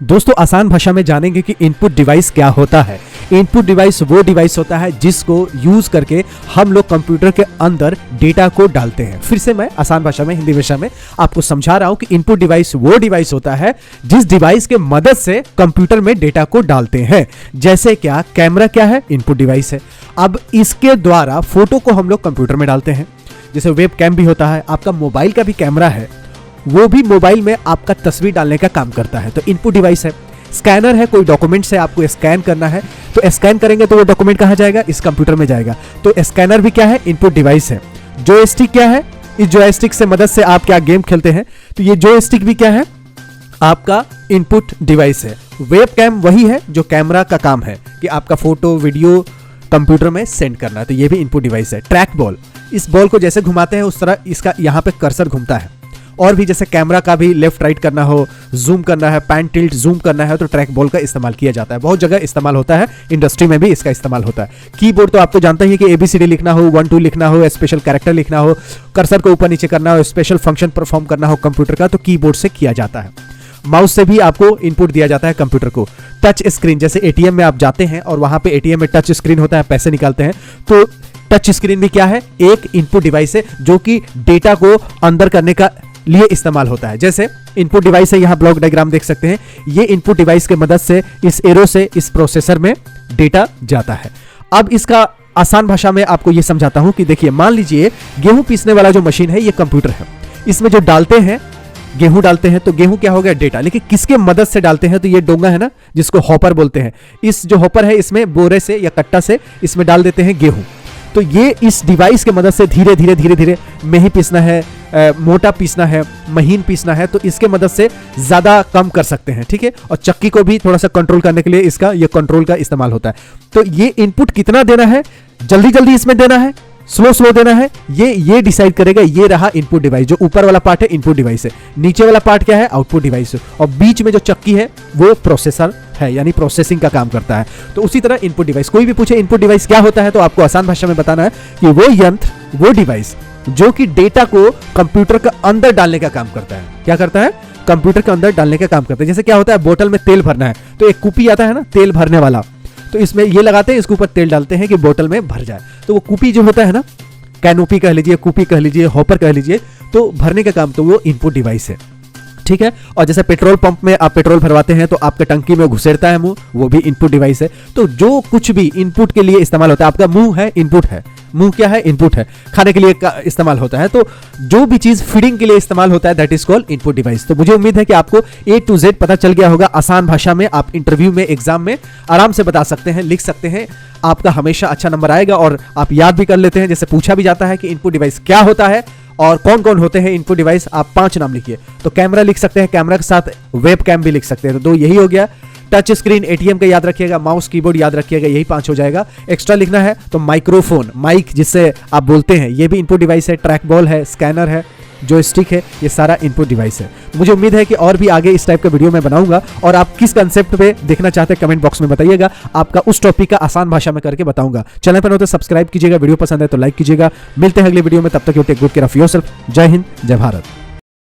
दोस्तों आसान भाषा में जानेंगे कि इनपुट डिवाइस क्या होता है। इनपुट डिवाइस वो डिवाइस होता है जिसको यूज करके हम लोग कंप्यूटर के अंदर डेटा को डालते हैं। फिर से मैं आसान भाषा में हिंदी भाषा में आपको समझा रहा हूं कि इनपुट डिवाइस वो डिवाइस होता है जिस डिवाइस के मदद से कंप्यूटर में डेटा को डालते हैं। जैसे क्या कैमरा क्या है, इनपुट डिवाइस है। अब इसके द्वारा फोटो को हम लोग कंप्यूटर में डालते हैं। जैसे वेब कैम भी होता है, आपका मोबाइल का भी कैमरा है, वो भी मोबाइल में आपका तस्वीर डालने का काम करता है, तो इनपुट डिवाइस है। स्कैनर है, कोई डॉक्यूमेंट से आपको स्कैन करना है तो स्कैन करेंगे तो वो डॉक्यूमेंट कहाँ जाएगा, इस कंप्यूटर में जाएगा, तो स्कैनर भी क्या है, इनपुट डिवाइस है। जॉयस्टिक क्या है, इस जॉयस्टिक से मदद से आप क्या गेम खेलते हैं, तो ये जॉयस्टिक भी क्या है, आपका इनपुट डिवाइस है। वेब कैम वही है जो कैमरा का काम है कि आपका फोटो वीडियो कंप्यूटर में सेंड करना है, तो ये भी इनपुट डिवाइस है। ट्रैक बॉल, इस बॉल को जैसे घुमाते हैं उस तरह इसका यहाँ पे कर्सर घूमता है। और भी जैसे कैमरा का भी लेफ्ट राइट करना हो, जूम करना है, पैन टिल्ट जूम करना है, तो ट्रैक बॉल का इस्तेमाल किया जाता है। बहुत जगह इस्तेमाल होता है, इंडस्ट्री में भी इसका इस्तेमाल होता है। कीबोर्ड तो आप तो जानते ही कि ABCD लिखना हो, 1 2 लिखना हो, स्पेशल कैरेक्टर लिखना हो, कर्सर को ऊपर नीचे करना हो, स्पेशल फंक्शन परफॉर्म करना हो कंप्यूटर का, तो कीबोर्ड से किया जाता है। माउस से भी आपको इनपुट दिया जाता है कंप्यूटर को। टच स्क्रीन, जैसे ATM में आप जाते हैं और वहां पे ATM में टच स्क्रीन होता है, पैसे निकालते हैं, तो टच स्क्रीन भी क्या है, एक इनपुट डिवाइस है जो कि डेटा को अंदर करने का लिए इस्तेमाल होता है। जैसे इनपुट डिवाइस है, यहां ब्लॉक डायग्राम देख सकते हैं, ये इनपुट डिवाइस के मदद से इस एरो से इस प्रोसेसर में डेटा जाता है। अब इसका आसान भाषा में आपको यह समझाता हूं कि देखिए, मान लीजिए गेहूं पीसने वाला जो मशीन है ये कंप्यूटर है, इसमें जो डालते हैं गेहूं डालते हैं तो गेहूं क्या हो गया, डेटा। लेकिन किसके मदद से डालते हैं, तो ये डोंगा है ना जिसको हॉपर बोलते हैं, इस जो हॉपर है इसमें बोरे से या कट्टा से इसमें डाल देते हैं गेहूं। तो ये इस डिवाइस के मदद से धीरे धीरे धीरे धीरे मही पीसना है, मोटा पीसना है, महीन पीसना है, तो इसके मदद से ज्यादा कम कर सकते हैं, ठीक है। और चक्की को भी थोड़ा सा कंट्रोल करने के लिए इसका ये कंट्रोल का इस्तेमाल होता है। तो ये इनपुट कितना देना है, जल्दी जल्दी इसमें देना है, स्लो स्लो देना है, ये डिसाइड करेगा। ये रहा इनपुट डिवाइस, जो ऊपर वाला पार्ट है इनपुट डिवाइस है, नीचे वाला पार्ट क्या है, आउटपुट डिवाइस है, और बीच में जो चक्की है वो प्रोसेसर है, यानी प्रोसेसिंग का काम करता है। तो उसी तरह इनपुट डिवाइस, कोई भी पूछे इनपुट डिवाइस क्या होता है तो आपको आसान भाषा में बताना है कि वो यंत्र, वो डिवाइस जो कि डेटा को कंप्यूटर के अंदर डालने का काम करता है। क्या करता है, कंप्यूटर के अंदर डालने का काम करता है। जैसे क्या होता है, बोतल में तेल भरना है तो एक कुपी आता है ना तेल भरने वाला, तो इसमें ये लगाते हैं, इसके ऊपर तेल डालते हैं कि बोतल में भर जाए। तो वो कुपी जो होता है ना, कैनोपी कह लीजिए, कुपी कह लीजिए, हॉपर कह लीजिए, तो भरने का काम तो वो इनपुट डिवाइस है, ठीक है। और जैसे पेट्रोल पंप में आप पेट्रोल भरवाते हैं तो आपके टंकी में घुसेरता है मुंह, वो भी इनपुट डिवाइस है। तो जो कुछ भी इनपुट के लिए इस्तेमाल होता है, आपका मुंह है इनपुट है, मुंह क्या है, इनपुट है, खाने के लिए इस्तेमाल होता है। तो जो भी चीज फीडिंग के लिए इस्तेमाल होता है that is called input device. तो मुझे उम्मीद है कि आपको A to Z पता चल गया होगा। आसान भाषा में आप इंटरव्यू में, एग्जाम में आराम से बता सकते हैं, लिख सकते हैं, आपका हमेशा अच्छा नंबर आएगा और आप याद भी कर लेते हैं। जैसे पूछा भी जाता है कि इनपुट डिवाइस क्या होता है और कौन कौन होते हैं इनपुट डिवाइस, आप 5 नाम लिखिए। तो कैमरा लिख सकते हैं, कैमरा के साथ वेब कैम भी लिख सकते हैं, तो 2 यही हो गया। टच स्क्रीन, ATM का याद रखिएगा, माउस कीबोर्ड याद रखिएगा, यही 5 हो जाएगा। एक्स्ट्रा लिखना है तो माइक्रोफोन, माइक जिससे आप बोलते हैं, ये भी इनपुट डिवाइस है। ट्रैक बॉल है, स्कैनर है, जॉयस्टिक है, ये सारा इनपुट डिवाइस है। मुझे उम्मीद है कि और भी आगे इस टाइप का वीडियो मैं बनाऊंगा, और आप किस कंसेप्ट पे देखना चाहते हैं कमेंट बॉक्स में बताइएगा, आपका उस टॉपिक का आसान भाषा में करके बताऊंगा। चैनल पर हो तो सब्सक्राइब कीजिएगा, वीडियो पसंद है तो लाइक कीजिएगा। मिलते हैं अगले वीडियो में, तब तक you take good care of yourself. जय हिंद, जय भारत।